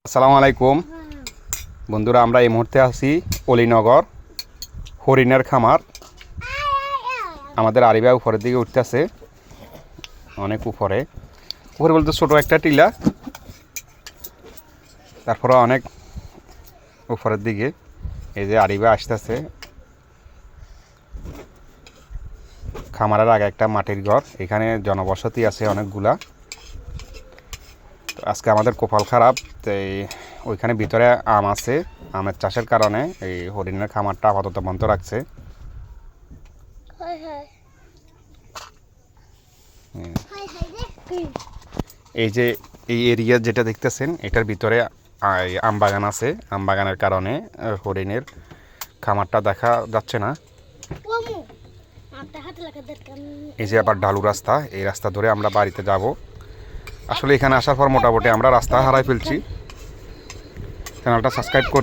আসসালামু আলাইকুম বন্ধুরা, আমরা এই মুহূর্তে আছি অলিনগর হরিণের খামার। আমাদের আরিবা উপরের দিকে উঠতেছে, অনেক উপরে উপরে বলতে ছোটো একটা টিলা, তারপরে অনেক উপরের দিকে এই যে আরিবা আসতেছে। খামারের আগে একটা মাটির ঘর, এখানে জনবসতি আছে অনেকগুলা। আজকে আমাদের কপাল খারাপ, ওইখানে ভিতরে আম আছে, আমের চাষের কারণে এই হরিণের খামারটা আপাতত বন্ধ রাখছে। এই যে এই এরিয়া যেটা দেখতেছেন, এটার ভিতরে আম বাগান আছে। আম বাগানের কারণে হরিণের খামারটা দেখা যাচ্ছে না। এই যে আবার ঢালু রাস্তা, এই রাস্তা ধরে আমরা বাড়িতে যাব। আসলে এখানে আসার পর মোটামুটি আমরা রাস্তা হারাই ফেলছি। চ্যানেলটা সাবস্ক্রাইব করে